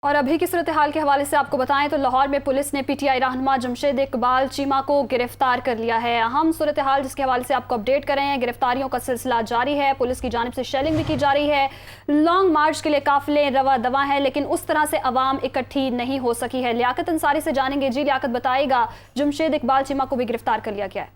और अभी की सूरत हाल के हवाले से आपको बताएं तो लाहौर में पुलिस ने पीटीआई रहनुमा जमशेद इकबाल चीमा को गिरफ्तार कर लिया है। अहम सूरत हाल जिसके हवाले से आपको अपडेट कर रहे हैं। गिरफ्तारियों का सिलसिला जारी है। पुलिस की जानिब से शेलिंग भी की जा रही है। लॉन्ग मार्च के लिए काफिले रवा दवा है, लेकिन उस तरह से अवाम इकट्ठी नहीं हो सकी है। लियाकत अंसारी से जानेंगे। जी लियाकत, बताएगा जमशेद इकबाल चीमा को भी गिरफ्तार कर लिया गया है।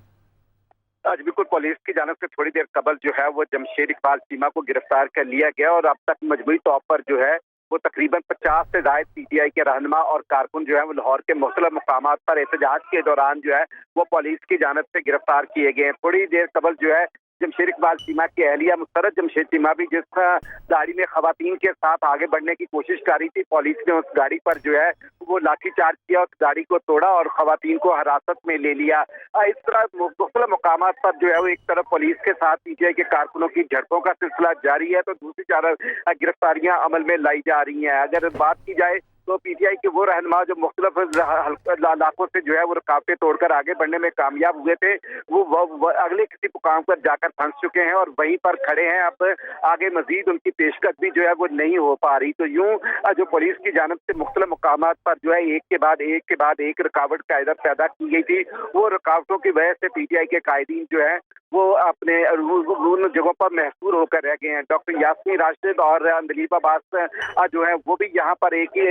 आज बिल्कुल पुलिस की जानब से थोड़ी देर कबल जो है वो जमशेद इकबाल चीमा को गिरफ्तार कर लिया गया और अब तक मजमूई तौर पर जो है वो तकरीबन 50 से ज्यादा पीटीआई के रहनुमा और कारकुन जो है वो लाहौर के मुख्तलिफ मुकामात पर एहतजाज के दौरान जो है वो पुलिस की जानब से गिरफ्तार किए गए। थोड़ी देर कबल जो है जमशेद इकबाल चीमा की अहलिया मुसर्रत जमशेद चीमा भी जिस गाड़ी में खवातीन के साथ आगे बढ़ने की कोशिश कर रही थी, पुलिस ने उस गाड़ी पर जो है वो लाठीचार्ज किया, उस गाड़ी को तोड़ा और खवातीन को हिरासत में ले लिया। इस तरह मुख्तलिफ मुकामात पर जो है वो एक तरफ पुलिस के साथ पीटीआई के कारकुनों की झड़पों का सिलसिला जारी है, तो दूसरी तरफ गिरफ्तारियां अमल में लाई जा रही हैं। अगर बात की जाए तो पीटीआई के वो रहनुमा जो मुख्तलिफ इलाकों से जो है वो रुकावटें तोड़कर आगे बढ़ने में कामयाब हुए थे, वो अगले किसी मुकाम पर जाकर फंस चुके हैं और वहीं पर खड़े हैं। अब आगे मजीद उनकी पेशकश भी जो है वो नहीं हो पा रही। तो यूं जो पुलिस की जानब से मुख्तलिफ मुकामात पर जो है एक के बाद एक रुकावट कायदा पैदा की गई थी, वो रुकावटों की वजह से पीटीआई के कायदीन जो है वो अपने उन जगहों पर महसूर होकर रह गए हैं। डॉक्टर यास्मीन राशिद और अंदलीब अब्बास जो है वो भी यहाँ पर एक ही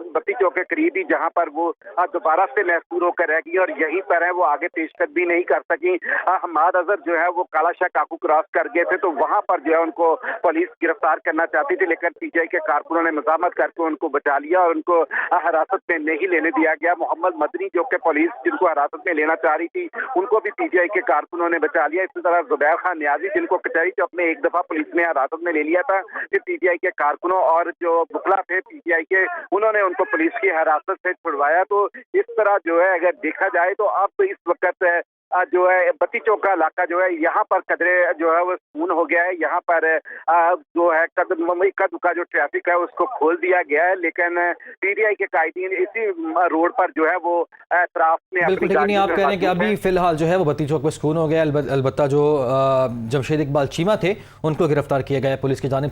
बत्ती चौक के करीब ही जहाँ पर वो दोबारा से महसूर होकर रह गई और यहीं पर है वो आगे पेशकश भी नहीं कर सकी। हमाद अजहर जो है वो काला शाह काकू क्रॉस कर गए थे, तो वहाँ पर जो है उनको पुलिस गिरफ्तार करना चाहती थी, लेकिन पीटीआई के कारकुनों ने मजामत करके उनको बचा लिया और उनको हिरासत में नहीं लेने दिया गया। मोहम्मद मदनी जो कि पुलिस जिनको हिरासत में लेना चाह रही थी, उनको भी पीटीआई के कारकुनों ने बचा लिया। इसी तरह जुबैर खान न्याजी जिनको कचहरी चौक में एक दफा पुलिस ने हिरासत में ले लिया था, कि पीटीआई के कारकुनों और जो बुकला थे पीटीआई के, उन्होंने उनको पुलिस की हिरासत से छुड़वाया। तो इस तरह जो है अगर देखा जाए तो अब इस वक्त जो है बत्ती चौक का इलाका जो है यहाँ पर कदरे जो है वो सुकून हो गया है। यहाँ पर जो है का जो ट्रैफिक है उसको खोल दिया गया है, लेकिन पीटीआई के कायदीन इसी रोड पर जो है वो एतराफ में बिल्कुल ठीक नहीं। आप कह रहे हैं कि अभी फिलहाल जो है वो बत्ती चौक पर सुकून हो गया, अलबत्ता जो जमशेद इकबाल चीमा थे उनको गिरफ्तार किया गया है पुलिस की जानिब